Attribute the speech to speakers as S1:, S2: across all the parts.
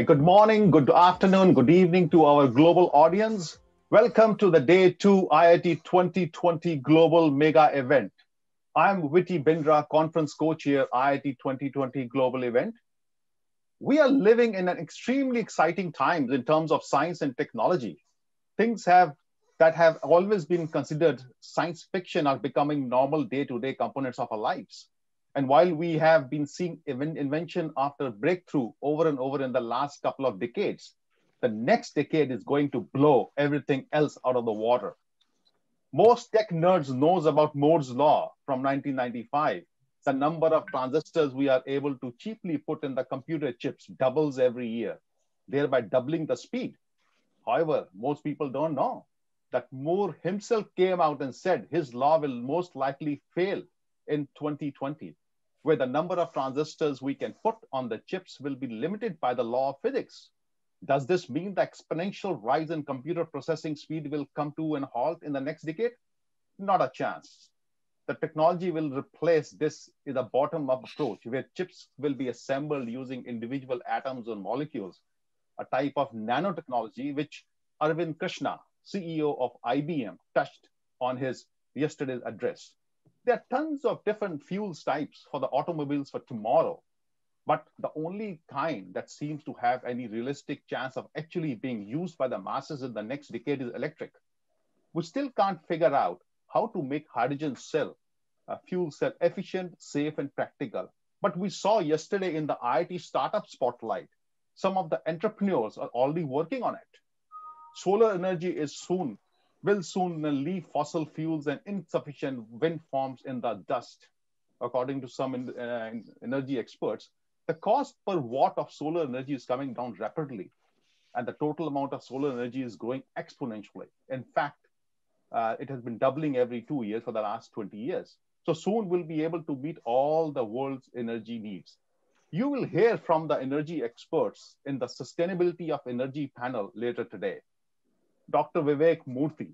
S1: Good morning, good afternoon, good evening to our global audience. Welcome to the Day 2 IIT 2020 Global Mega Event. I'm Viti Bindra, Conference Coach here, IIT 2020 Global Event. We are living in an extremely exciting times in terms of science and technology. Things that have always been considered science fiction are becoming normal day-to-day components of our lives. And while we have been seeing invention after breakthrough over and over in the last couple of decades, the next decade is going to blow everything else out of the water. Most tech nerds knows about Moore's law from 1995. The number of transistors we are able to cheaply put in the computer chips doubles every year, thereby doubling the speed. However, most people don't know that Moore himself came out and said his law will most likely fail in 2020, where the number of transistors we can put on the chips will be limited by the law of physics. Does this mean the exponential rise in computer processing speed will come to an halt in the next decade? Not a chance. The technology will replace this with a bottom-up approach where chips will be assembled using individual atoms or molecules, a type of nanotechnology which Arvind Krishna, CEO of IBM, touched on his yesterday's address. There are tons of different fuels types for the automobiles for tomorrow, but the only kind that seems to have any realistic chance of actually being used by the masses in the next decade is electric. We still can't figure out how to make hydrogen cell, a fuel cell efficient, safe, and practical. But we saw yesterday in the IIT startup spotlight, some of the entrepreneurs are already working on it. Solar energy will soon leave fossil fuels and insufficient wind farms in the dust. According to some energy experts, the cost per watt of solar energy is coming down rapidly, and the total amount of solar energy is growing exponentially. In fact, it has been doubling every 2 years for the last 20 years. So soon we'll be able to meet all the world's energy needs. You will hear from the energy experts in the Sustainability of Energy panel later today. Dr. Vivek Murthy,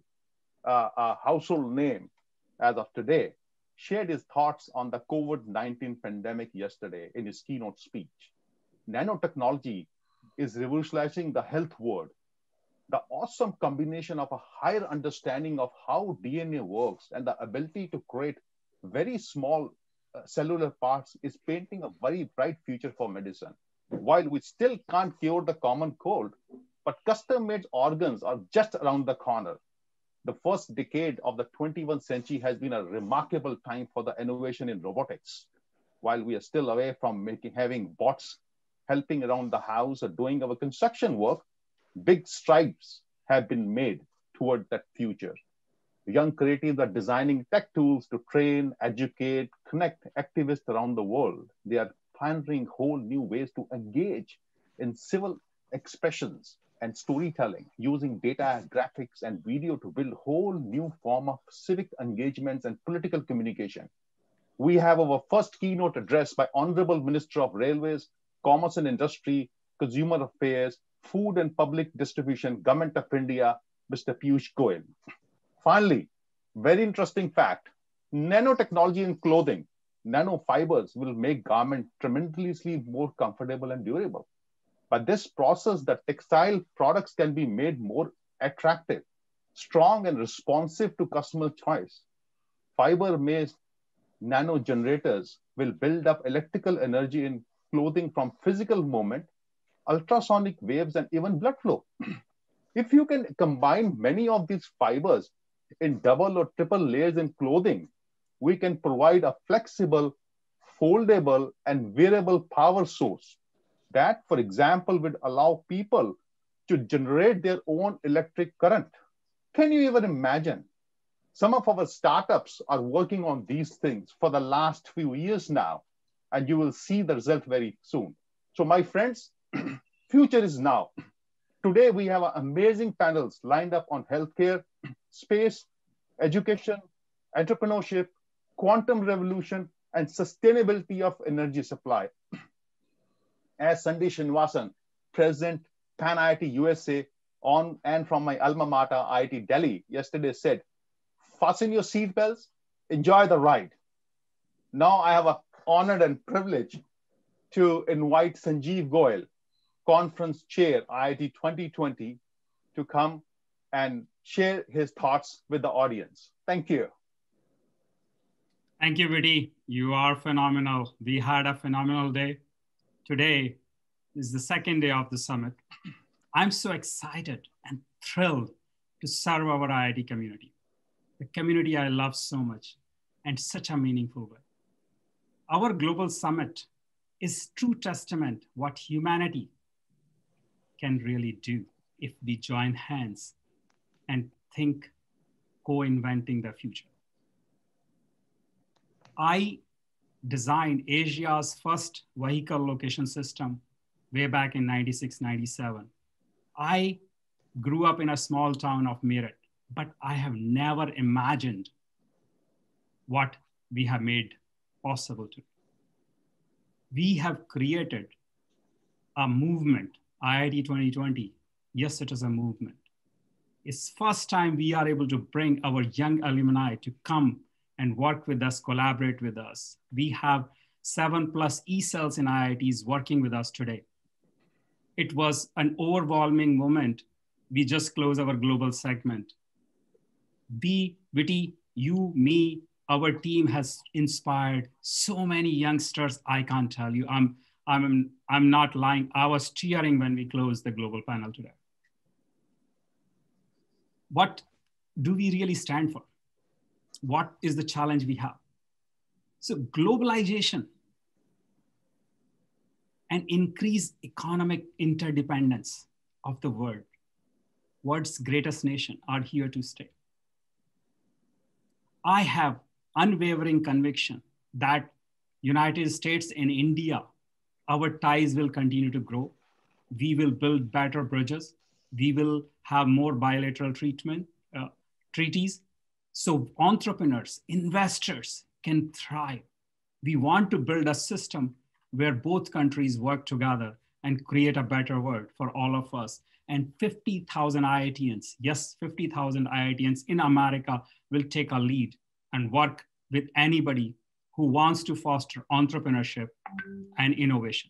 S1: a household name as of today, shared his thoughts on the COVID-19 pandemic yesterday in his keynote speech. Nanotechnology is revolutionizing the health world. The awesome combination of a higher understanding of how DNA works and the ability to create very small cellular parts is painting a very bright future for medicine. While we still can't cure the common cold, but custom-made organs are just around the corner. The first decade of the 21st century has been a remarkable time for the innovation in robotics. While we are still away from having bots helping around the house or doing our construction work, big strides have been made toward that future. Young creatives are designing tech tools to train, educate, connect activists around the world. They are pioneering whole new ways to engage in civil expressions and storytelling using data, graphics, and video to build whole new form of civic engagements and political communication. We have our first keynote address by Honorable Minister of Railways, Commerce and Industry, Consumer Affairs, Food and Public Distribution, Government of India, Mr. Piyush Goyal. Finally, very interesting fact, nanotechnology in clothing, nanofibers will make garments tremendously more comfortable and durable. By this process, the textile products can be made more attractive, strong, and responsive to customer choice. Fiber-based nano generators will build up electrical energy in clothing from physical movement, ultrasonic waves, and even blood flow. If you can combine many of these fibers in double or triple layers in clothing, we can provide a flexible, foldable, and wearable power source that, for example, would allow people to generate their own electric current. Can you even imagine? Some of our startups are working on these things for the last few years now, and you will see the result very soon. So my friends, future is now. Today, we have amazing panels lined up on healthcare, space, education, entrepreneurship, quantum revolution, and sustainability of energy supply. As Sandesh Srinivasan, President, Pan IIT USA, on and from my alma mater, IIT Delhi, yesterday said, fasten your seatbelts, enjoy the ride. Now I have an honor and privilege to invite Sanjeev Goyal, Conference Chair, IIT 2020, to come and share his thoughts with the audience. Thank you.
S2: Thank you, Vidi. You are phenomenal. We had a phenomenal day. Today is the second day of the summit. I'm so excited and thrilled to serve our IIT community, the community I love so much, and such a meaningful way. Our global summit is true testament what humanity can really do if we join hands and think co-inventing the future. I designed Asia's first vehicle location system way back in 96, 97. I grew up in a small town of Meerut, but I have never imagined what we have made possible today. We have created a movement, IIT 2020. Yes, it is a movement. It's first time we are able to bring our young alumni to come and work with us, collaborate with us. We have 7+ e-cells in IITs working with us today. It was an overwhelming moment. We just closed our global segment. Viti, you, me, our team has inspired so many youngsters. I can't tell you. I'm not lying. I was cheering when we closed the global panel today. What do we really stand for? What is the challenge we have? So globalization and increased economic interdependence of the world's greatest nation are here to stay. I have unwavering conviction that United States and India, our ties will continue to grow. We will build better bridges. We will have more bilateral treaties. So entrepreneurs, investors can thrive. We want to build a system where both countries work together and create a better world for all of us. And 50,000 IITians, yes, 50,000 IITians in America will take a lead and work with anybody who wants to foster entrepreneurship and innovation.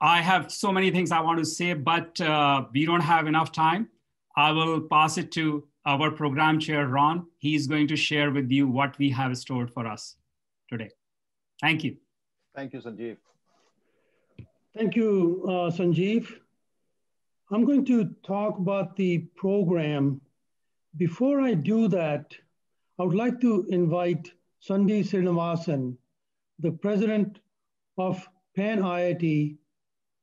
S2: I have so many things I want to say, but we don't have enough time. I will pass it to our program chair, Ron. He's going to share with you what we have stored for us today. Thank you.
S1: Thank you, Sanjeev.
S3: Thank you, Sanjeev. I'm going to talk about the program. Before I do that, I would like to invite Sandhi Srinivasan, the president of Pan IIT,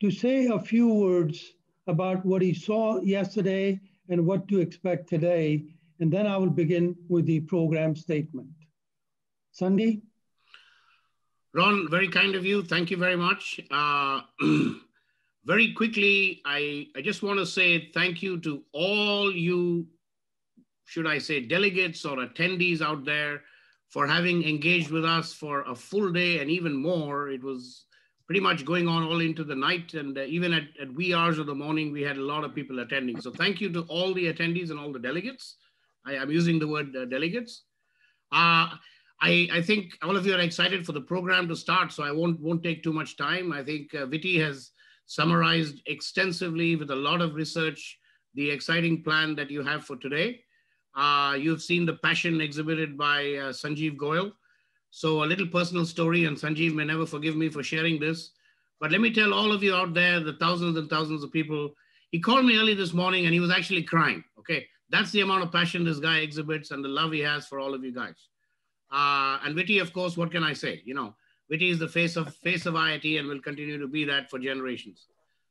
S3: to say a few words about what he saw yesterday and what to expect today. And then I will begin with the program statement. Sandhi?
S4: Ron, very kind of you. Thank you very much. Very quickly, I just want to say thank you to all you, should I say, delegates or attendees out there for having engaged with us for a full day and even more. It was pretty much going on all into the night, and even at wee hours of the morning, we had a lot of people attending. So thank you to all the attendees and all the delegates. I'm using the word delegates. I think all of you are excited for the program to start, so I won't take too much time. I think Viti has summarized extensively with a lot of research the exciting plan that you have for today. You've seen the passion exhibited by Sanjeev Goyal. So a little personal story, and Sanjeev may never forgive me for sharing this, but let me tell all of you out there, the thousands and thousands of people, he called me early this morning and he was actually crying, okay? That's the amount of passion this guy exhibits and the love he has for all of you guys. And Viti, of course, what can I say? You know, Viti is the face of IIT and will continue to be that for generations.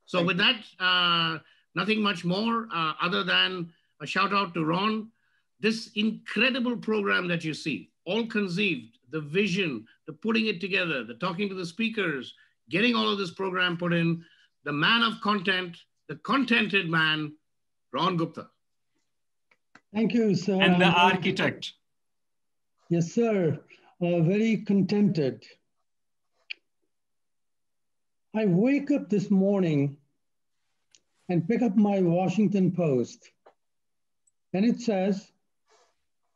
S4: So with that, nothing much more other than a shout out to Ron. This incredible program that you see, all conceived, the vision, the putting it together, the talking to the speakers, getting all of this program put in, the man of content, the contented man, Ron Gupta.
S3: Thank you, sir.
S2: And the architect.
S3: Yes, sir. Very contented. I wake up this morning and pick up my Washington Post, and it says,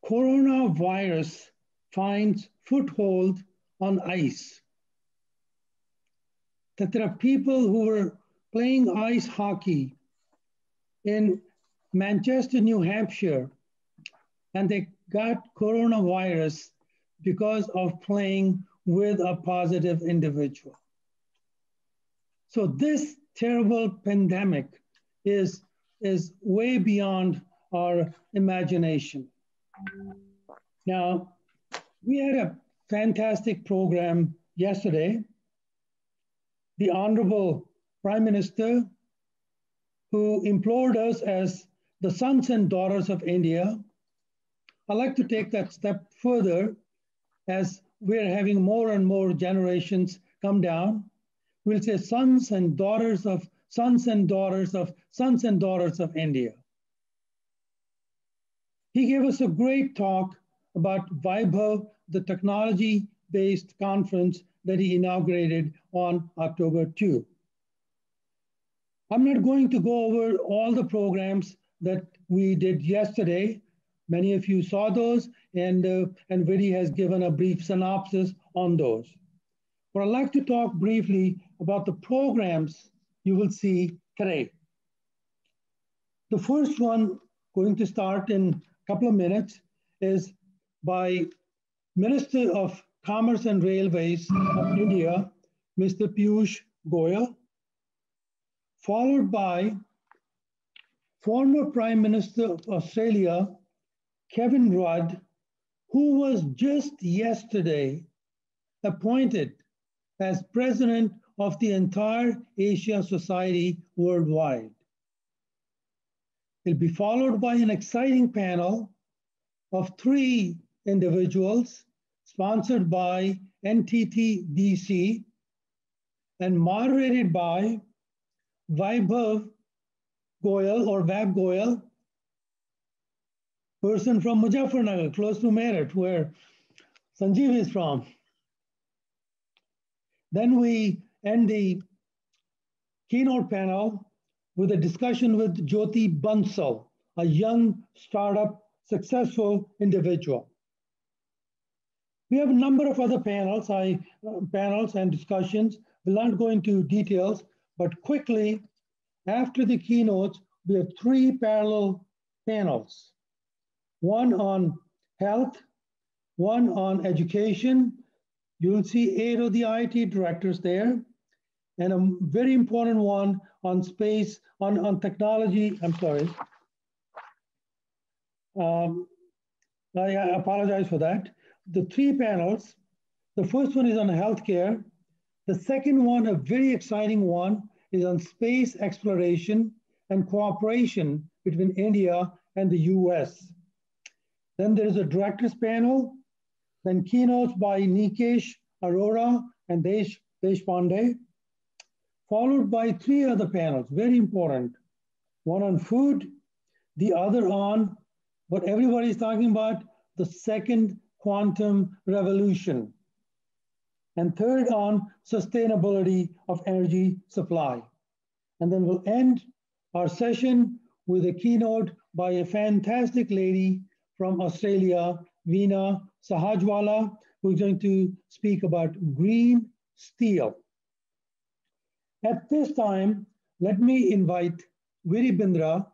S3: coronavirus finds foothold on ice. that there are people who were playing ice hockey in Manchester, New Hampshire, and they got coronavirus because of playing with a positive individual. So this terrible pandemic is way beyond our imagination. Now, we had a fantastic program yesterday. The Honorable Prime Minister, who implored us as the sons and daughters of India, I'd like to take that step further as we're having more and more generations come down. We'll say sons and daughters of sons and daughters of sons and daughters of India. He gave us a great talk about Vaibhav, the technology-based conference that he inaugurated on October 2. I'm not going to go over all the programs that we did yesterday. Many of you saw those, and Vidi has given a brief synopsis on those. But I'd like to talk briefly about the programs you will see today. The first one, going to start in a couple of minutes, is by Minister of Commerce and Railways of India, Mr. Piyush Goyal, followed by former Prime Minister of Australia, Kevin Rudd, who was just yesterday appointed as president of the entire Asia Society worldwide. It'll be followed by an exciting panel of 3 individuals sponsored by NTT-DC and moderated by Vaibhav Goyal or Vab Goyal, person from Muzaffarnagar, close to Meerut, where Sanjeev is from. Then we end the keynote panel with a discussion with Jyoti Bansal, a young startup successful individual. We have a number of other panels and discussions. We'll not go into details, but quickly, after the keynotes, we have 3 parallel panels. One on health, one on education. You'll see 8 of the IIT directors there, and a very important one on space, on technology. I'm sorry. I apologize for that. The 3 panels, the first one is on healthcare. The second one, a very exciting one, is on space exploration and cooperation between India and the US. Then there's a directors panel, then keynotes by Nikesh Arora and Deshpande, followed by 3 other panels, very important. One on food, the other on what everybody's talking about, the second quantum revolution, and third on sustainability of energy supply. And then we'll end our session with a keynote by a fantastic lady from Australia, Veena Sahajwala, who's going to speak about green steel. At this time, let me invite Viri Bindra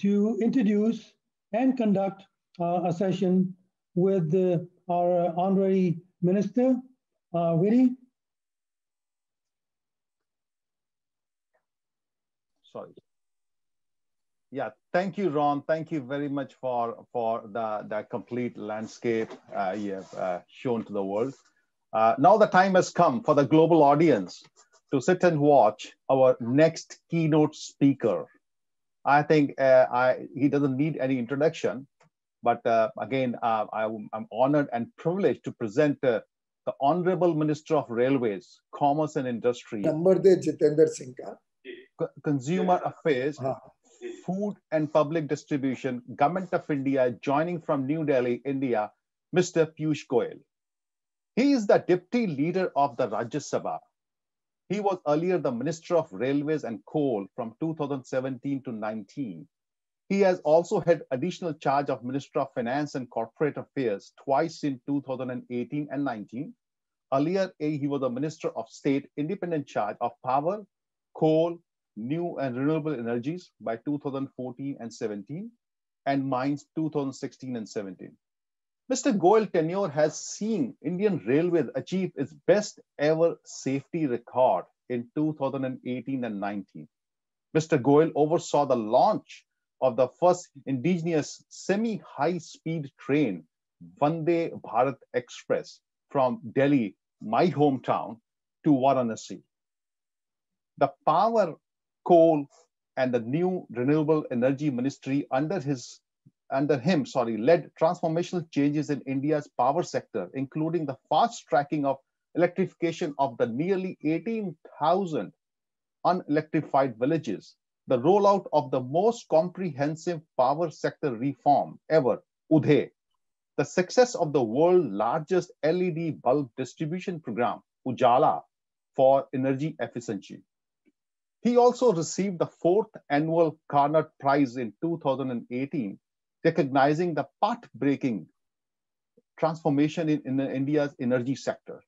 S3: to introduce and conduct a session with our honorary minister, Viri.
S1: Sorry. Yeah, thank you, Ron. Thank you very much for the complete landscape you have shown to the world. Now the time has come for the global audience to sit and watch our next keynote speaker. I think he doesn't need any introduction, but again, I'm honored and privileged to present the Honorable Minister of Railways, Commerce and Industry, Consumer Affairs, Food and Public Distribution, Government of India, joining from New Delhi, India, Mr. Piyush Goyal. He is the Deputy Leader of the Rajya Sabha. He was earlier the Minister of Railways and Coal from 2017 to 19. He has also had additional charge of Minister of Finance and Corporate Affairs twice in 2018 and 19, Earlier, he was the Minister of State, independent charge of power, coal, new and renewable energies by 2014 and 17, and mines 2016 and 17. Mr. Goyal's tenure has seen Indian Railways achieve its best ever safety record in 2018 and 19. Mr. Goyal oversaw the launch of the first indigenous semi-high speed train, Vande Bharat Express, from Delhi, my hometown, to Varanasi. The power, coal, and the new renewable energy ministry under him, led transformational changes in India's power sector, including the fast tracking of electrification of the nearly 18,000 unelectrified villages, the rollout of the most comprehensive power sector reform ever, UDHE, the success of the world's largest LED bulb distribution program, Ujala, for energy efficiency. He also received the 4th annual Carnot Prize in 2018, recognizing the path-breaking transformation in India's energy sector.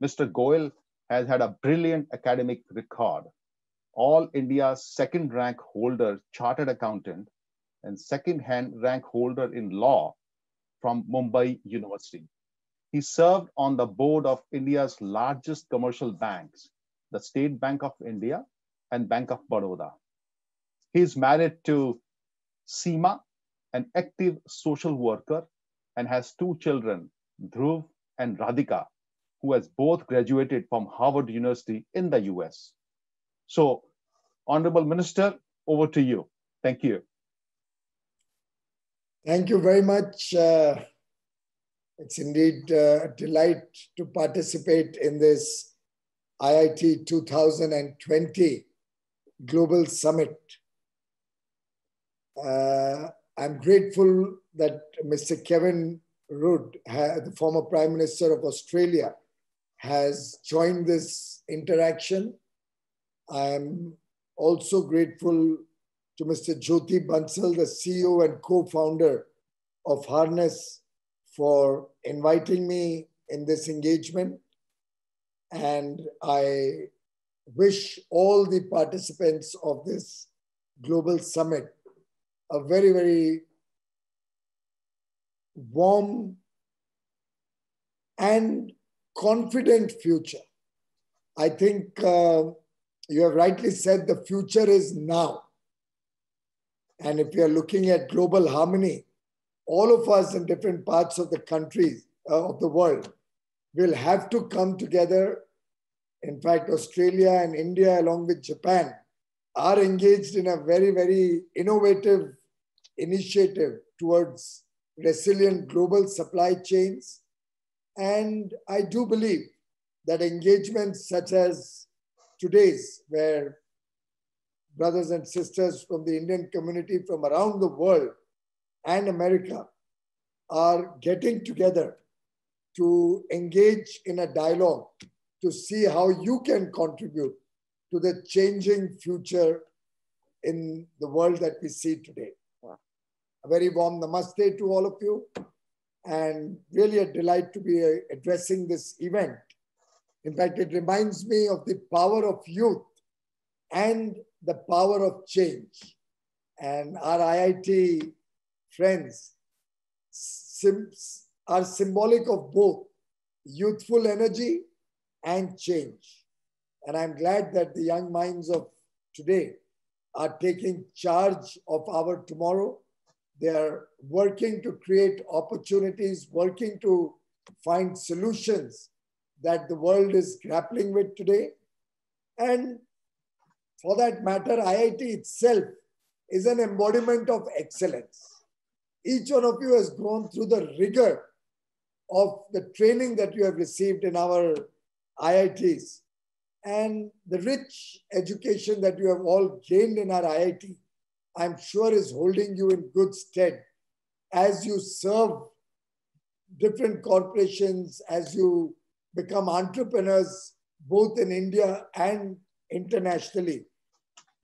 S1: Mr. Goyal has had a brilliant academic record. All India's second rank holder, chartered accountant, and second rank holder in law from Mumbai University. He served on the board of India's largest commercial banks, the State Bank of India and Bank of Baroda. He is married to Seema, an active social worker, and has 2 children, Dhruv and Radhika, who has both graduated from Harvard University in the US. So, Honorable Minister, over to you. Thank you.
S5: Thank you very much. It's indeed a delight to participate in this IIT 2020 Global Summit. I'm grateful that Mr. Kevin Rudd, the former Prime Minister of Australia, has joined this interaction. I'm also grateful to Mr. Jyoti Bansal, the CEO and co-founder of Harness, for inviting me in this engagement. And I wish all the participants of this global summit a very, very warm and confident future. I think you have rightly said the future is now. And if we are looking at global harmony, all of us in different parts of the countries, of the world, will have to come together. In fact, Australia and India, along with Japan, are engaged in a very, very innovative initiative towards resilient global supply chains. And I do believe that engagements such as today's, where brothers and sisters from the Indian community from around the world and America are getting together to engage in a dialogue to see how you can contribute to the changing future in the world that we see today. A very warm namaste to all of you, and really a delight to be addressing this event. In fact, it reminds me of the power of youth and the power of change. And our IIT friends are symbolic of both youthful energy and change. And I'm glad that the young minds of today are taking charge of our tomorrow. They are working to create opportunities, working to find solutions that the world is grappling with today. And for that matter, IIT itself is an embodiment of excellence. Each one of you has gone through the rigor of the training that you have received in our IITs and the rich education that you have all gained in our IIT, I'm sure is holding you in good stead as you serve different corporations, as you become entrepreneurs, both in India and internationally.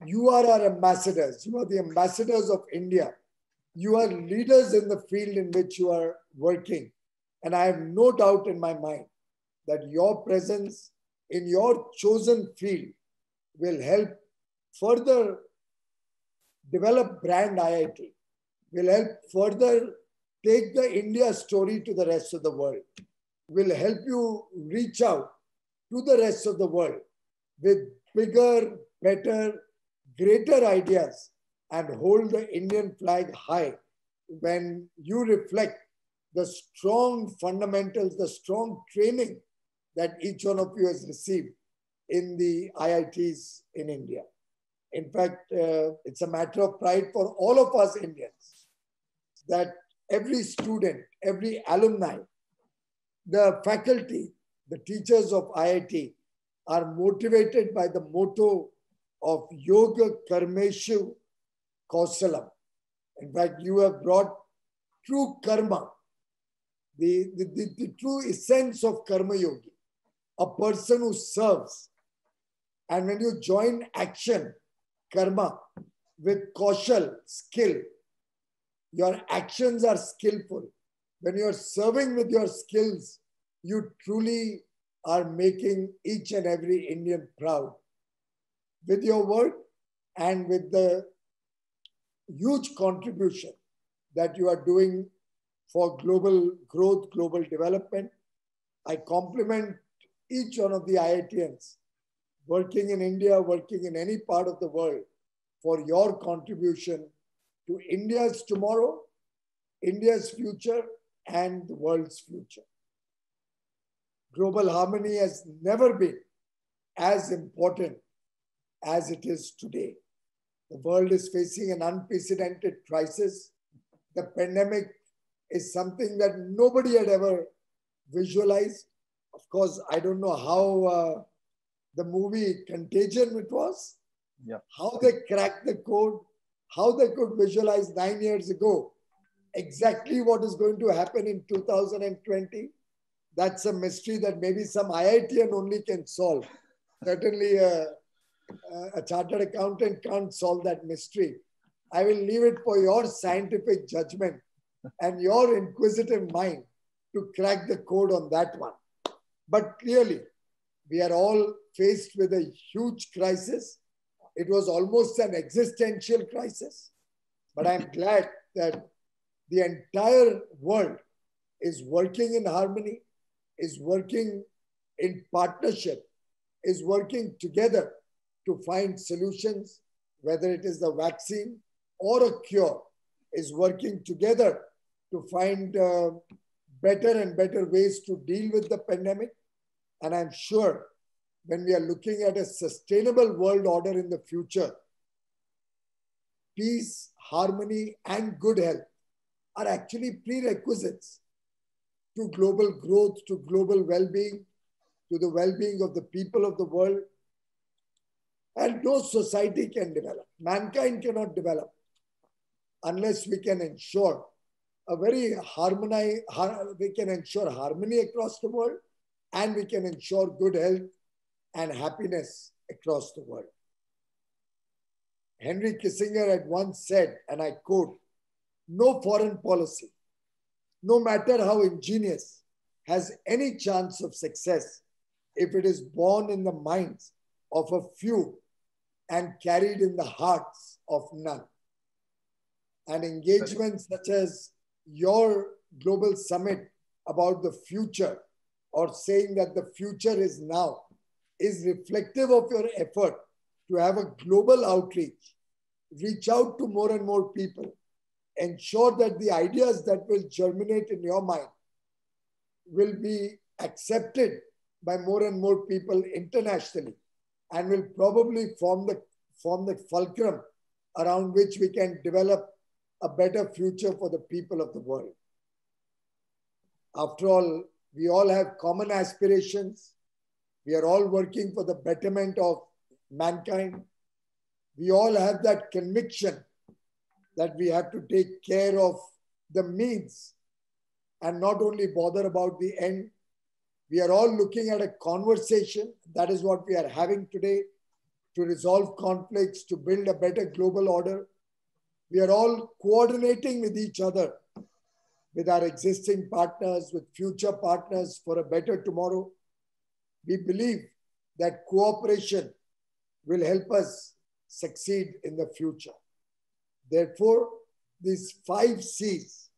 S5: You are our ambassadors. You are the ambassadors of India. You are leaders in the field in which you are working. And I have no doubt in my mind that your presence in your chosen field will help further develop brand IIT, will help further take the India story to the rest of the world, will help you reach out to the rest of the world with bigger, better, greater ideas and hold the Indian flag high when you reflect the strong fundamentals, the strong training that each one of you has received in the IITs in India. In fact, it's a matter of pride for all of us Indians that every student, every alumni, the faculty, the teachers of IIT are motivated by the motto of Yoga Karmeshu Kausalam. In fact, you have brought true karma, the true essence of Karma Yogi, a person who serves. And when you join action, karma, with kaushal, skill, your actions are skillful. When you're serving with your skills, you truly are making each and every Indian proud with your work and with the huge contribution that you are doing for global growth, global development. I compliment each one of the IITians working in India, working in any part of the world for your contribution to India's tomorrow, India's future, and the world's future. Global harmony has never been as important as it is today. The world is facing an unprecedented crisis. The pandemic is something that nobody had ever visualized. Of course, I don't know how the movie Contagion it was, how they cracked the code, how they could visualize 9 years ago exactly what is going to happen in 2020. That's a mystery that maybe some IITian only can solve. Certainly a chartered accountant can't solve that mystery. I will leave it for your scientific judgment and your inquisitive mind to crack the code on that one. But clearly, we are all faced with a huge crisis. It was almost an existential crisis. But I'm glad that the entire world is working in harmony, is working in partnership, is working together to find solutions, whether it is the vaccine or a cure, is working together to find better and better ways to deal with the pandemic. And I'm sure when we are looking at a sustainable world order in the future, peace, harmony, and good health are actually prerequisites to global growth, to global well-being, to the well-being of the people of the world. And no society can develop. Mankind cannot develop unless we can ensure we can ensure harmony across the world, and we can ensure good health and happiness across the world. Henry Kissinger had once said, and I quote, "No foreign policy, no matter how ingenious, has any chance of success if it is born in the minds of a few and carried in the hearts of none." And engagements such as your global summit about the future, or saying that the future is now, is reflective of your effort to have a global outreach, reach out to more and more people, ensure that the ideas that will germinate in your mind will be accepted by more and more people internationally, and will probably form the fulcrum around which we can develop a better future for the people of the world. After all, we all have common aspirations. We are all working for the betterment of mankind. We all have that conviction that we have to take care of the means and not only bother about the end. We are all looking at a conversation. That is what we are having today, to resolve conflicts, to build a better global order. We are all coordinating with each other, with our existing partners, with future partners for a better tomorrow. We believe that cooperation will help us succeed in the future. Therefore, these 5 C's,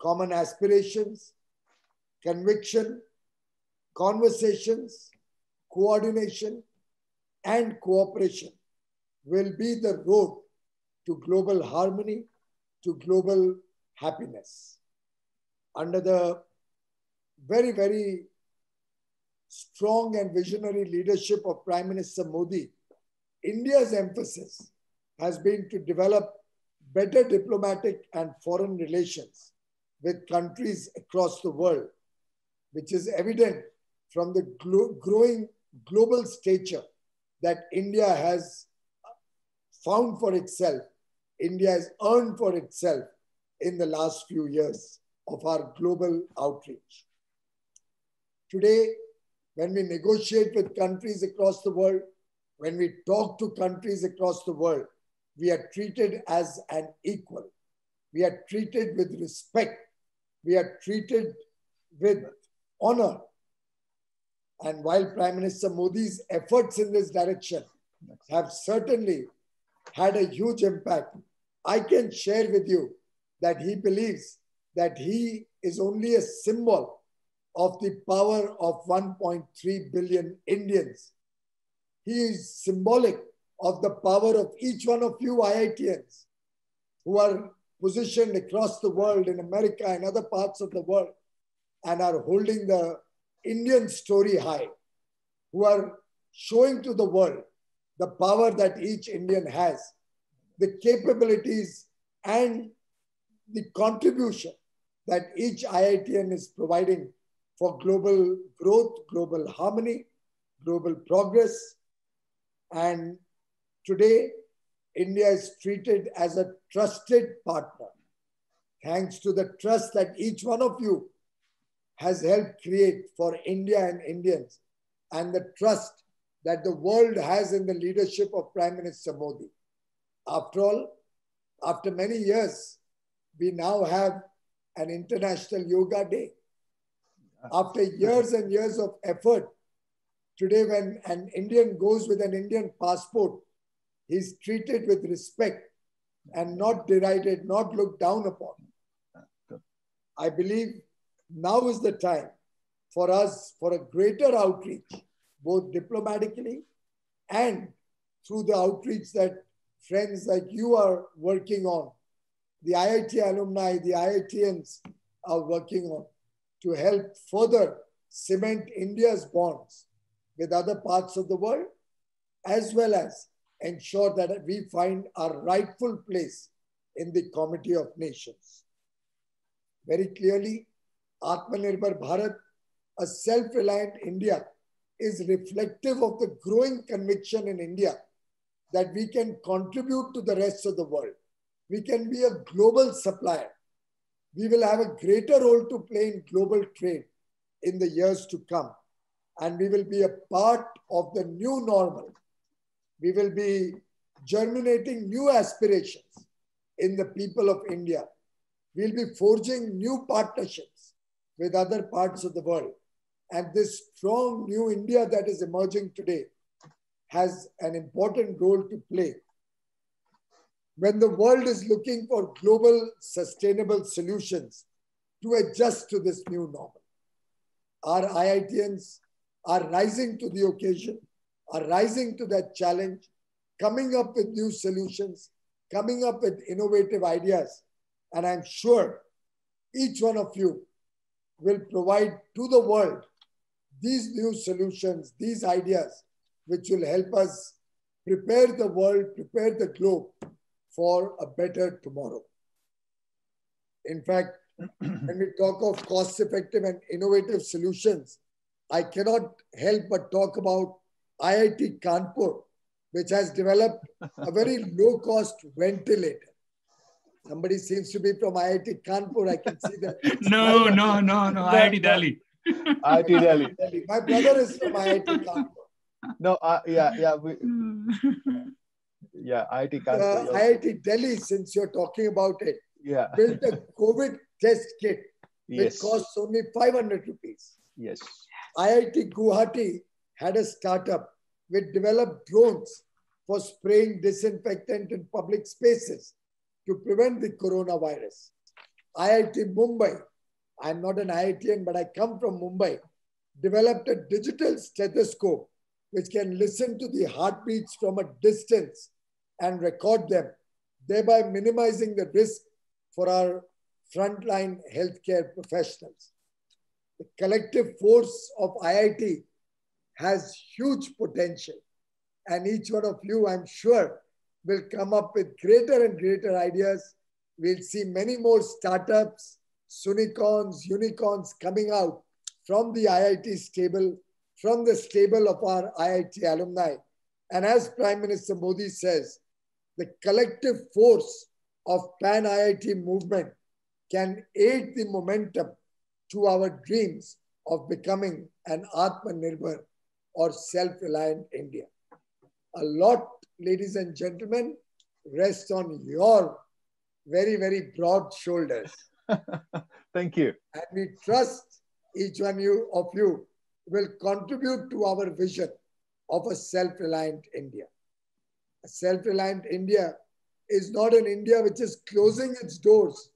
S5: common aspirations, conviction, conversations, coordination, and cooperation will be the road to global harmony, to global happiness. Under the very, very strong and visionary leadership of Prime Minister Modi, India's emphasis has been to develop better diplomatic and foreign relations with countries across the world, which is evident from the growing global stature that India has found for itself, India has earned for itself in the last few years of our global outreach. Today, when we negotiate with countries across the world, when we talk to countries across the world, we are treated as an equal. We are treated with respect. We are treated with honor. And while Prime Minister Modi's efforts in this direction have certainly had a huge impact, I can share with you that he believes that he is only a symbol of the power of 1.3 billion Indians. He is symbolic of the power of each one of you IITians who are positioned across the world, in America and other parts of the world, and are holding the Indian story high, who are showing to the world the power that each Indian has, the capabilities and the contribution that each IITian is providing for global growth, global harmony, global progress. And today, India is treated as a trusted partner, thanks to the trust that each one of you has helped create for India and Indians, and the trust that the world has in the leadership of Prime Minister Modi. After all, after many years, we now have an International Yoga Day. After years and years of effort, today when an Indian goes with an Indian passport, he's treated with respect and not derided, not looked down upon. I believe now is the time for us for a greater outreach, both diplomatically and through the outreach that friends like you are working on, the IIT alumni, the IITians are working on, to help further cement India's bonds with other parts of the world, as well as ensure that we find our rightful place in the Committee of Nations. Very clearly, Atmanirbhar Bharat, a self-reliant India, is reflective of the growing conviction in India that we can contribute to the rest of the world. We can be a global supplier. We will have a greater role to play in global trade in the years to come. And we will be a part of the new normal. We will be germinating new aspirations in the people of India. We'll be forging new partnerships with other parts of the world. And this strong new India that is emerging today has an important role to play. When the world is looking for global sustainable solutions to adjust to this new normal, our IITians are rising to the occasion, are rising to that challenge, coming up with new solutions, coming up with innovative ideas. And I'm sure each one of you will provide to the world these new solutions, these ideas, which will help us prepare the world, prepare the globe for a better tomorrow. In fact, when we talk of cost-effective and innovative solutions, I cannot help but talk about IIT Kanpur, which has developed a very low-cost ventilator. Somebody seems to be from IIT Kanpur. I can see that.
S2: No, IIT Delhi.
S1: IIT Delhi.
S5: My brother is from IIT Kanpur.
S1: No, IIT Kanpur.
S5: IIT Delhi, since you're talking about it, built a COVID test kit which costs only 500 rupees.
S1: Yes.
S5: IIT Guwahati had a startup which developed drones for spraying disinfectant in public spaces to prevent the coronavirus. IIT Mumbai, I'm not an IITian, but I come from Mumbai, developed a digital stethoscope which can listen to the heartbeats from a distance and record them, thereby minimizing the risk for our frontline healthcare professionals. The collective force of IIT has huge potential, and each one of you, I'm sure, will come up with greater and greater ideas. We'll see many more startups, unicorns coming out from the IIT stable, from the stable of our IIT alumni. And as Prime Minister Modi says, the collective force of Pan-IIT movement can aid the momentum to our dreams of becoming an Atmanirbhar or self-reliant India. A lot, ladies and gentlemen, rests on your very, very broad shoulders.
S1: Thank you.
S5: And we trust each one of you will contribute to our vision of a self-reliant India. A self-reliant India is not an India which is closing its doors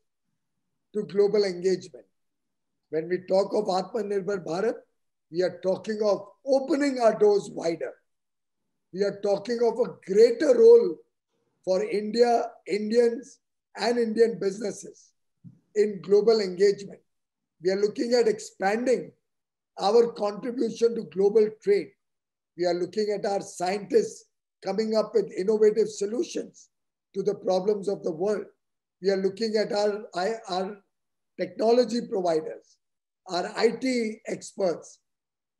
S5: to global engagement. When we talk of Atmanirbhar Bharat, we are talking of opening our doors wider. We are talking of a greater role for India, Indians, and Indian businesses in global engagement. We are looking at expanding our contribution to global trade. We are looking at our scientists coming up with innovative solutions to the problems of the world. We are looking at our technology providers, our IT experts,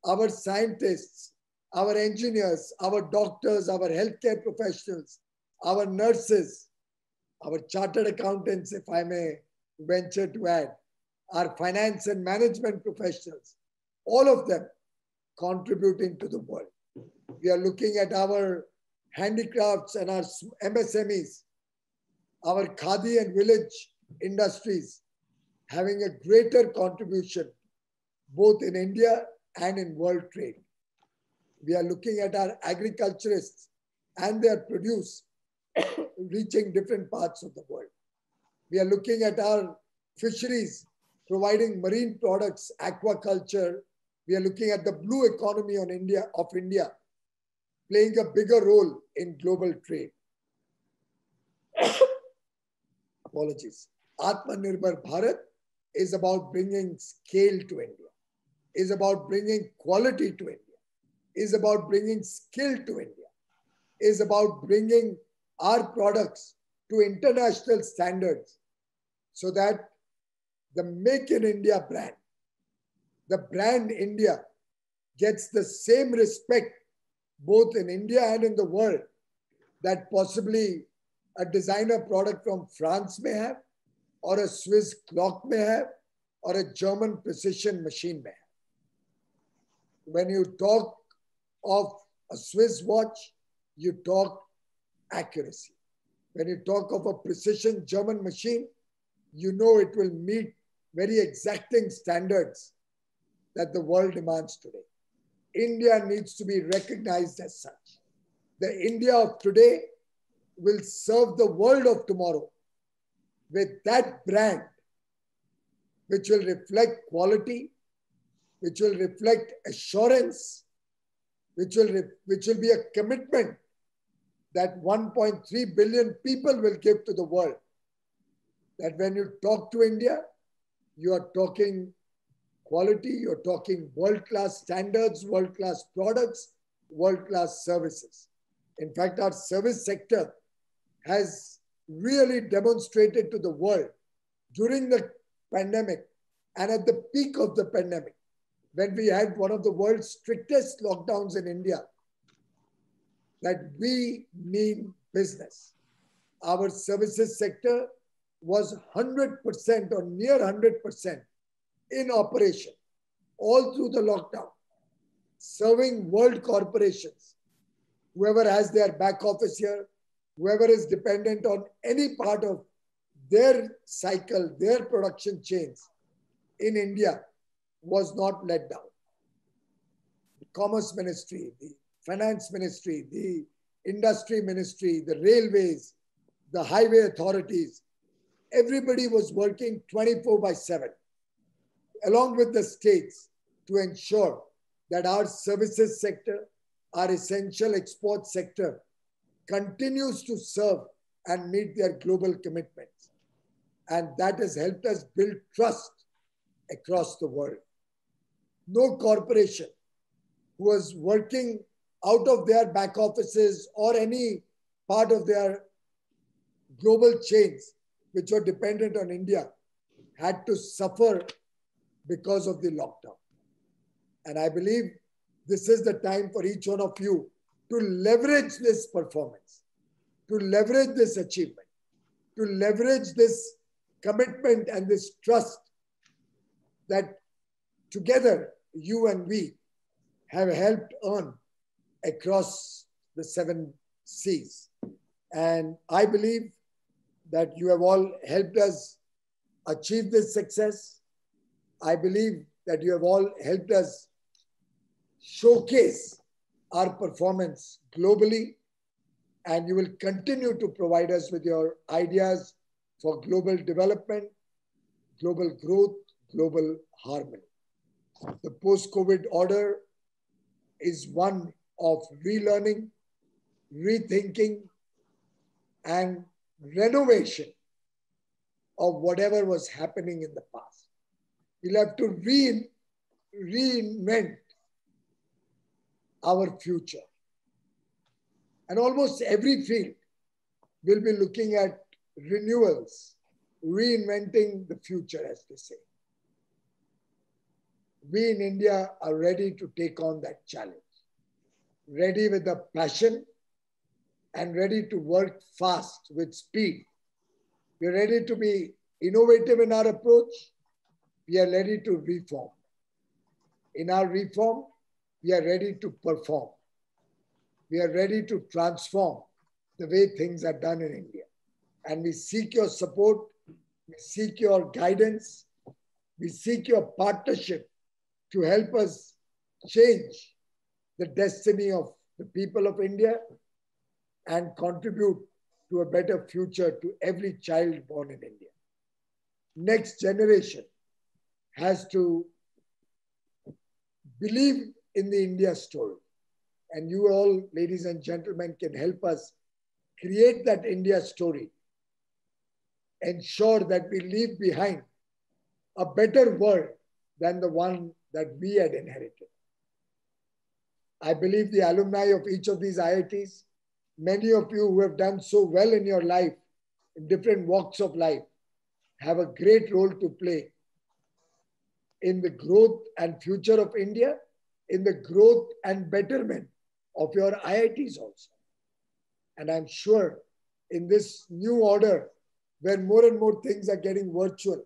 S5: our scientists, our engineers, our doctors, our healthcare professionals, our nurses, our chartered accountants, if I may venture to add, our finance and management professionals, all of them contributing to the world. We are looking at our handicrafts and our MSMEs, our khadi and village industries having a greater contribution both in India and in world trade. We are looking at our agriculturists and their produce reaching different parts of the world. We are looking at our fisheries providing marine products, aquaculture. We are looking at the blue economy of India playing a bigger role in global trade. Apologies. Atmanirbhar Bharat is about bringing scale to India, is about bringing quality to India, is about bringing skill to India, is about bringing our products to international standards so that the Make in India brand, the brand India, gets the same respect both in India and in the world that possibly a designer product from France may have, or a Swiss clock may have, or a German precision machine may have. When you talk of a Swiss watch, you talk accuracy. When you talk of a precision German machine, you know it will meet very exacting standards that the world demands today. India needs to be recognized as such. The India of today will serve the world of tomorrow with that brand which will reflect quality, which will reflect assurance, which will be a commitment that 1.3 billion people will give to the world. That when you talk to India, you are talking quality, you're talking world-class standards, world-class products, world-class services. In fact, our service sector has really demonstrated to the world during the pandemic and at the peak of the pandemic, when we had one of the world's strictest lockdowns in India, that we mean business. Our services sector was 100% or near 100% in operation all through the lockdown, serving world corporations, whoever has their back office here, whoever is dependent on any part of their cycle, their production chains in India was not let down. Commerce Ministry, the Finance Ministry, the Industry Ministry, the railways, the highway authorities, everybody was working 24/7, along with the states, to ensure that our services sector, our essential export sector, continues to serve and meet their global commitments. And that has helped us build trust across the world. No corporation who was working out of their back offices or any part of their global chains which were dependent on India had to suffer because of the lockdown. And I believe this is the time for each one of you to leverage this performance, to leverage this achievement, to leverage this commitment and this trust that together you and we have helped earn across the 7 seas. And I believe that you have all helped us achieve this success. I believe that you have all helped us showcase our performance globally, and you will continue to provide us with your ideas for global development, global growth, global harmony. The post-COVID order is one of relearning, rethinking, and renovation of whatever was happening in the past. We'll have to reinvent our future. And almost every field will be looking at renewals, reinventing the future, as they say. We in India are ready to take on that challenge, ready with the passion and ready to work fast with speed. We're ready to be innovative in our approach. We are ready to reform. In our reform, we are ready to perform. We are ready to transform the way things are done in India. And we seek your support, we seek your guidance, we seek your partnership to help us change the destiny of the people of India and contribute to a better future to every child born in India. Next generation has to believe in the India story. And you all, ladies and gentlemen, can help us create that India story, ensure that we leave behind a better world than the one that we had inherited. I believe the alumni of each of these IITs, many of you who have done so well in your life, in different walks of life, have a great role to play in the growth and future of India, in the growth and betterment of your IITs also. And I'm sure in this new order, where more and more things are getting virtual,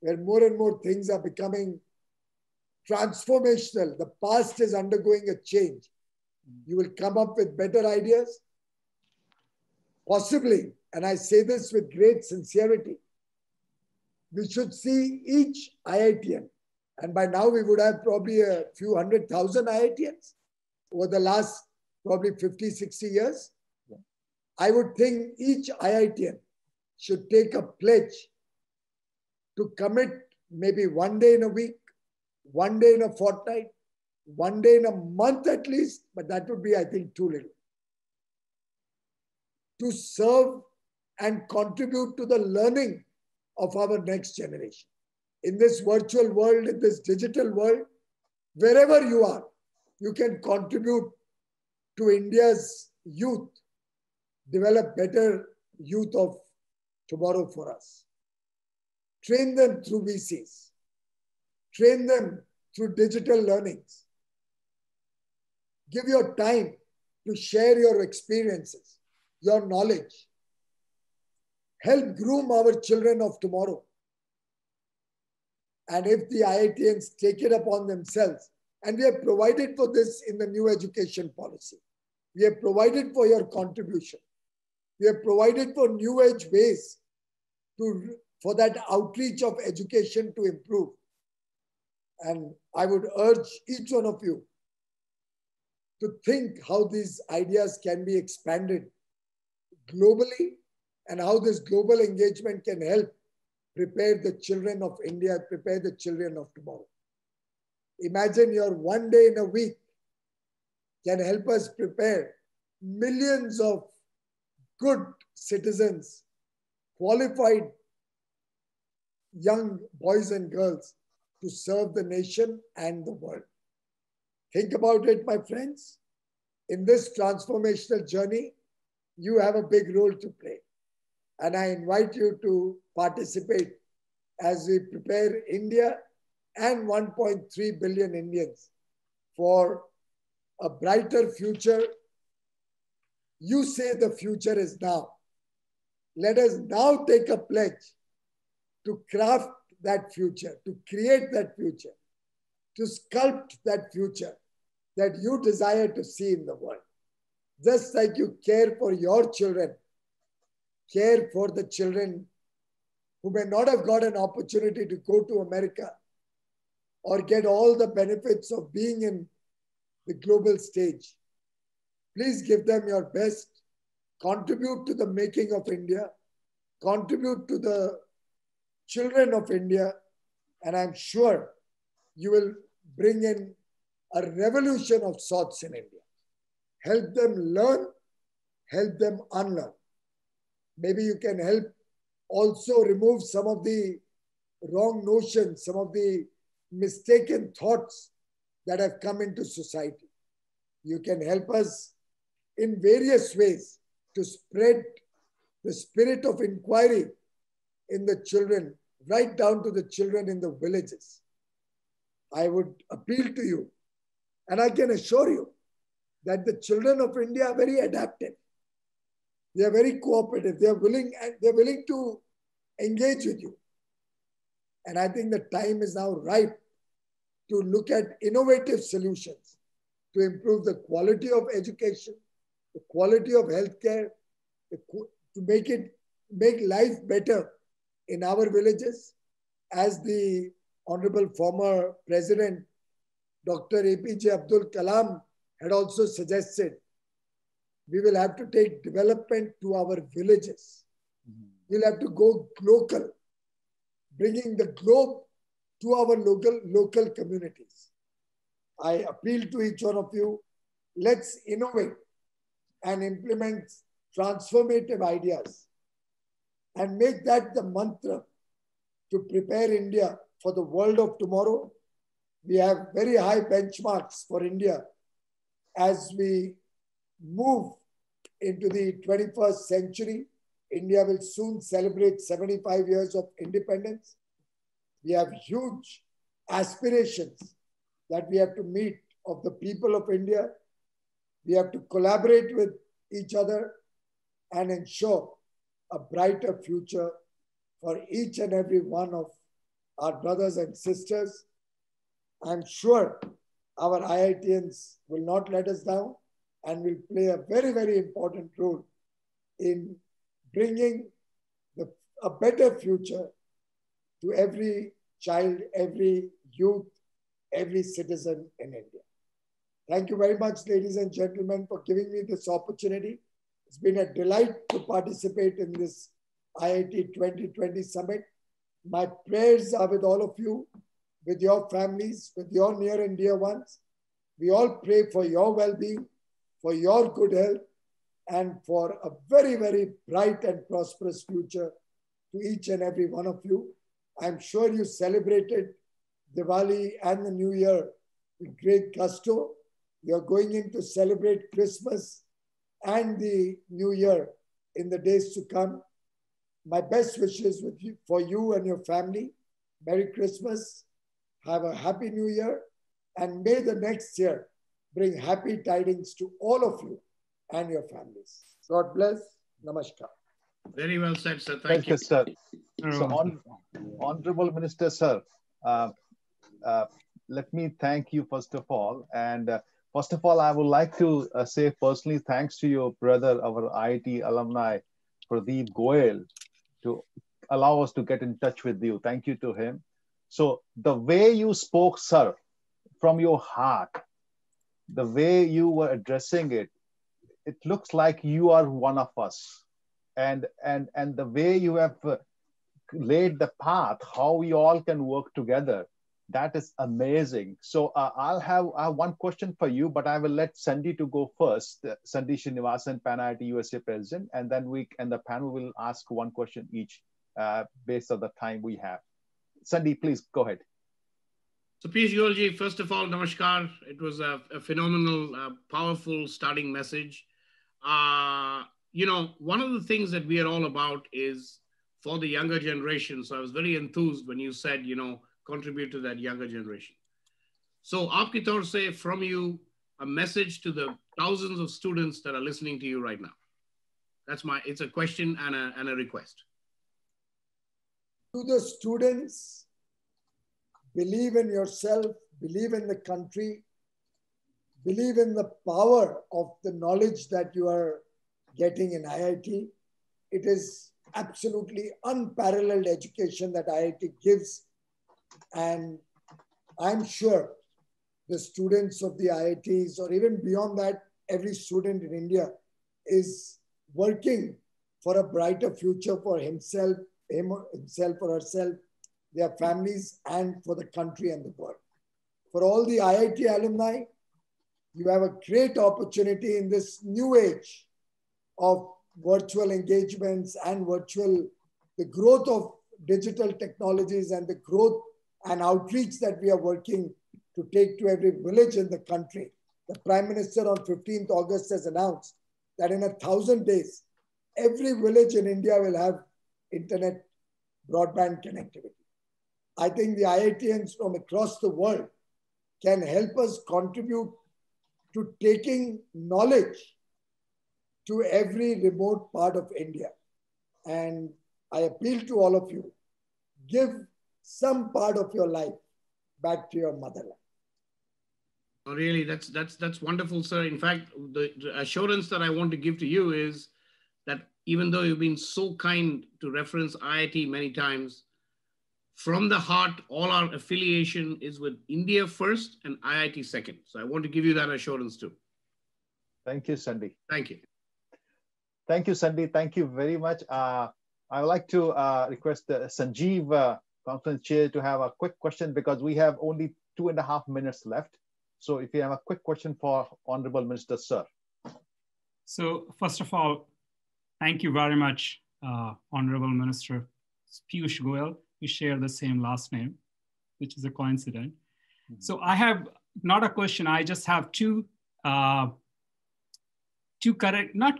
S5: where more and more things are becoming transformational, the past is undergoing a change. You will come up with better ideas, possibly, and I say this with great sincerity, we should see each IITian, and by now we would have probably a few 100,000 IITians over the last probably 50, 60 years. I would think each IITian should take a pledge to commit maybe one day in a week, one day in a fortnight, one day in a month at least, but that would be, I think, too little, to serve and contribute to the learning of our next generation. In this virtual world, in this digital world, wherever you are, you can contribute to India's youth, develop better youth of tomorrow for us. Train them through VCs. Train them through digital learnings. Give your time to share your experiences, your knowledge. Help groom our children of tomorrow. And if the IITians take it upon themselves, and we have provided for this in the new education policy, we have provided for your contribution. We have provided for new age ways for that outreach of education to improve. And I would urge each one of you to think how these ideas can be expanded globally and how this global engagement can help prepare the children of India, prepare the children of tomorrow. Imagine your one day in a week can help us prepare millions of good citizens, qualified young boys and girls to serve the nation and the world. Think about it, my friends. In this transformational journey, you have a big role to play. And I invite you to participate as we prepare India and 1.3 billion Indians for a brighter future. You say the future is now. Let us now take a pledge to craft that future, to create that future, to sculpt that future that you desire to see in the world. Just like you care for your children, care for the children who may not have got an opportunity to go to America or get all the benefits of being in the global stage. Please give them your best, contribute to the making of India, contribute to the children of India, and I'm sure you will bring in a revolution of sorts in India. Help them learn, help them unlearn. Maybe you can help also remove some of the wrong notions, some of the mistaken thoughts that have come into society. You can help us in various ways to spread the spirit of inquiry in the children, right down to the children in the villages. I would appeal to you, and I can assure you that the children of India are very adaptive. They are very cooperative. They are willing to engage with you. And I think the time is now ripe to look at innovative solutions to improve the quality of education, the quality of healthcare, to make life better in our villages. As the Honorable former President, Dr. APJ Abdul Kalam had also suggested, we will have to take development to our villages. We'll have to go local, bringing the globe to our local communities. I appeal to each one of you, let's innovate and implement transformative ideas and make that the mantra to prepare India for the world of tomorrow. We have very high benchmarks for India as we move into the 21st century. India will soon celebrate 75 years of independence. We have huge aspirations that we have to meet of the people of India. We have to collaborate with each other and ensure a brighter future for each and every one of our brothers and sisters. I'm sure our IITians will not let us down and will play a very, very important role in bringing a better future to every child, every youth, every citizen in India. Thank you very much, ladies and gentlemen, for giving me this opportunity. It's been a delight to participate in this IIT 2020 summit. My prayers are with all of you, with your families, with your near and dear ones. We all pray for your well-being, for your good health, and for a very, very bright and prosperous future to each and every one of you. I'm sure you celebrated Diwali and the New Year with great gusto. You're going in to celebrate Christmas and the New Year in the days to come. My best wishes with you, for you and your family. Merry Christmas. Have a happy New Year. And may the next year bring happy tidings to all of you and your families. God bless. Namaskar.
S4: Very well said, sir. Thank you.
S1: You, sir. So, Honorable Minister, sir, let me thank you first of all. And first of all, I would like to say personally thanks to your brother, our IIT alumni, Pradeep Goyal, to allow us to get in touch with you. Thank you to him. So the way you spoke, sir, from your heart, the way you were addressing it, it looks like you are one of us. And the way you have laid the path, how we all can work together, that is amazing. So I have one question for you, but I will let Sandy to go first. Sandy Srinivasan, Pan IIT USA President, and then the panel will ask one question each based on the time we have. Sandy, please go ahead.
S4: So Piyush Goyalji, first of all, namaskar. It was a phenomenal, powerful starting message. You know, one of the things that we are all about is for the younger generation. So I was very enthused when you said, you know, contribute to that younger generation. So aapki taur se, from you, a message to the thousands of students that are listening to you right now. It's a question and a request.
S5: To the students, believe in yourself, believe in the country, believe in the power of the knowledge that you are getting in IIT. It is absolutely unparalleled education that IIT gives. And I'm sure the students of the IITs, or even beyond that, every student in India is working for a brighter future for himself or herself, their families, and for the country and the world. For all the IIT alumni, you have a great opportunity in this new age of virtual engagements and the growth of digital technologies and the growth and outreach that we are working to take to every village in the country. The Prime Minister on 15th August has announced that in 1,000 days, every village in India will have internet broadband connectivity. I think the IITians from across the world can help us contribute to taking knowledge to every remote part of India. And I appeal to all of you, give some part of your life back to your motherland.
S4: Oh, really, that's wonderful, sir. In fact, the assurance that I want to give to you is that even though you've been so kind to reference IIT many times, from the heart, all our affiliation is with India first and IIT second. So I want to give you that assurance too.
S1: Thank you, Sandy.
S4: Thank you.
S1: Thank you, Sandy. Thank you very much. I would like to request Sanjeev, conference chair, to have a quick question because we have only 2.5 minutes left. So if you have a quick question for Honorable Minister, sir.
S2: So first of all, thank you very much, Honorable Minister Piyush Goyal. We share the same last name, which is a coincidence. Mm-hmm. So I have not a question. I just have two not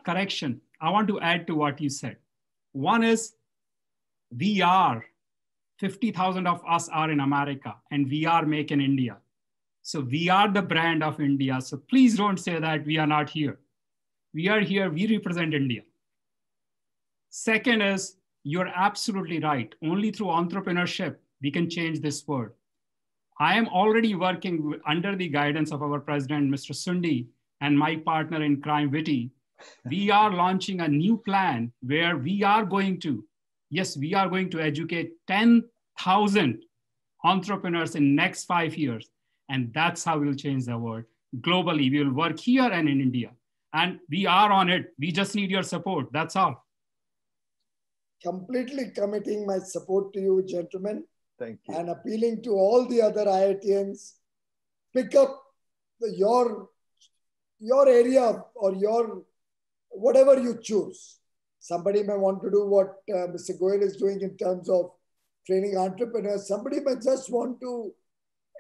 S2: correction. I want to add to what you said. One is we are, 50,000 of us are in America and we are Make in India. So we are the brand of India. So please don't say that we are not here. We are here, we represent India. Second is, you're absolutely right. Only through entrepreneurship, we can change this world. I am already working under the guidance of our president, Mr. Sundi, and my partner in crime, Witty. We are launching a new plan where we are going to educate 10,000 entrepreneurs in next 5 years. And that's how we'll change the world. Globally, we will work here and in India. And we are on it. We just need your support. That's all.
S5: Completely committing my support to you, gentlemen.
S1: Thank you.
S5: And appealing to all the other IITians, pick up your area or your whatever you choose. Somebody may want to do what Mr. Goyal is doing in terms of training entrepreneurs. Somebody may just want to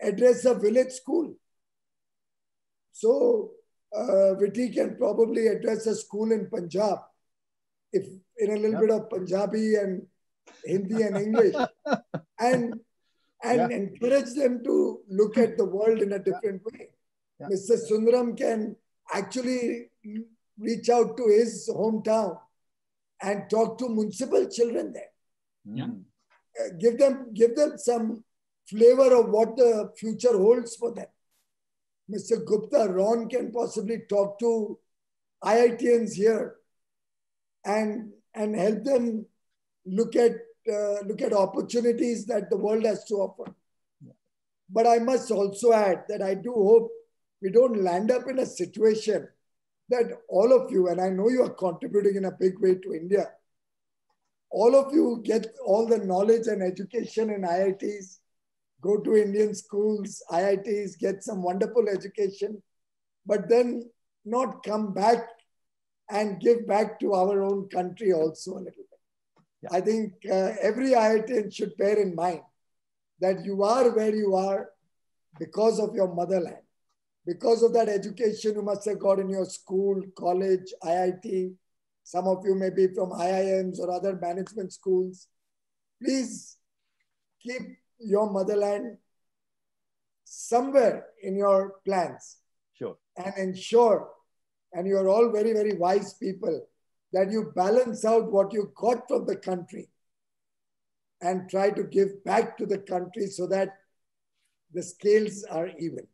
S5: address a village school. So Viti can probably address a school in Punjab, if in a little bit of Punjabi and Hindi and English, and encourage them to look at the world in a different way. Mr. Sundaram can actually reach out to his hometown and talk to municipal children there. Give them some flavor of what the future holds for them. Mr. Gupta, Ron can possibly talk to IITians here and help them look at opportunities that the world has to offer. But I must also add that I do hope we don't land up in a situation that all of you, and I know you are contributing in a big way to India, all of you get all the knowledge and education in IITs, go to Indian schools, IITs, get some wonderful education, but then not come back and give back to our own country also a little bit. Yeah. I think every IITian should bear in mind that you are where you are because of your motherland, because of that education you must have got in your school, college, IIT. Some of you may be from IIMs or other management schools. Please keep your motherland somewhere in your plans.
S1: Sure.
S5: And ensure, and you're all very, very wise people, that you balance out what you got from the country and try to give back to the country so that the scales are even.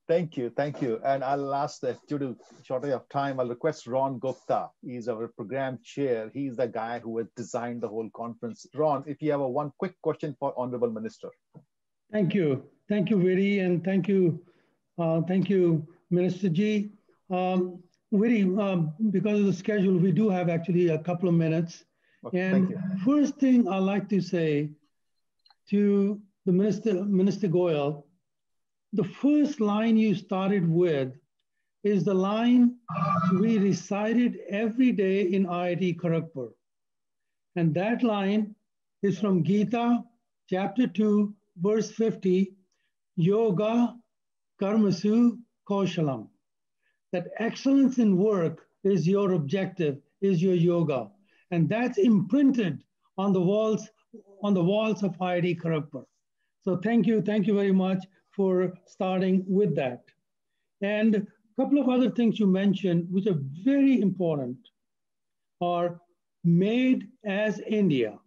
S1: Thank you, thank you. And I'll ask that due to shortage of time, I'll request Ron Gupta. He's our program chair. He's the guy who has designed the whole conference. Ron, if you have one quick question for Honorable Minister.
S3: Thank you, Viri, and thank you, Minister Ji. Viri, because of the schedule, we do have actually a couple of minutes. Okay, and first thing I'd like to say to the Minister Goyal, the first line you started with is the line we recited every day in IIT Kharagpur. And that line is from Gita, chapter 2, verse 50, Yoga Karmasu Kaushalam. That excellence in work is your objective, is your yoga. And that's imprinted on the walls of IIT Kharagpur. So thank you very much for starting with that. And a couple of other things you mentioned, which are very important, are made as India.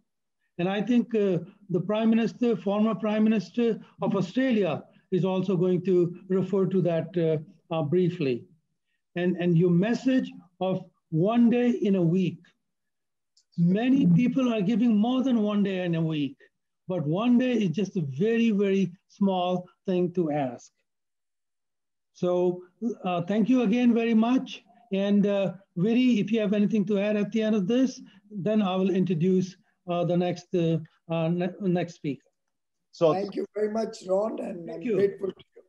S3: And I think the Prime Minister, former Prime Minister of Australia is also going to refer to that briefly. And your message of one day in a week. Many people are giving more than one day in a week, but one day is just a very, very small thing to ask. So thank you again very much. And Viri, if you have anything to add at the end of this, then I will introduce the next speaker.
S5: So thank you very much, Ron, and I'm grateful to you.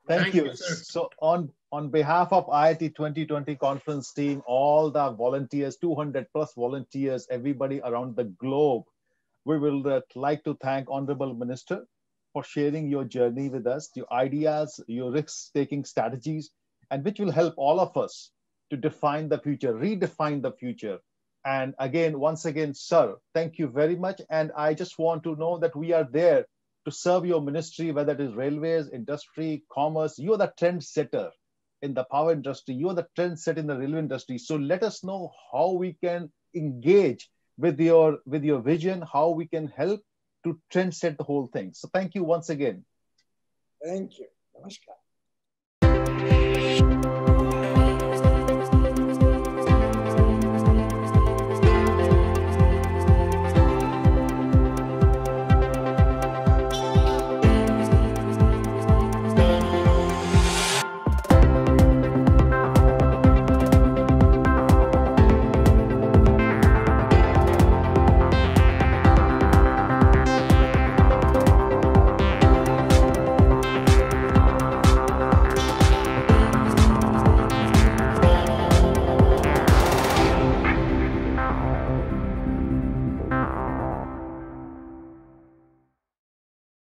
S1: Thank you. So on behalf of IIT 2020 conference team, all the volunteers, 200 plus volunteers, everybody around the globe, we will like to thank Honorable Minister for sharing your journey with us, your ideas, your risk-taking strategies, and which will help all of us to define the future, redefine the future. And again, once again, sir, thank you very much. And I just want to know that we are there to serve your ministry, whether it is railways, industry, commerce. You are the trendsetter in the power industry. You are the trendsetter in the railway industry. So let us know how we can engage with your vision, how we can help to trendset the whole thing. So thank you once again.
S5: Thank you. Namaskar.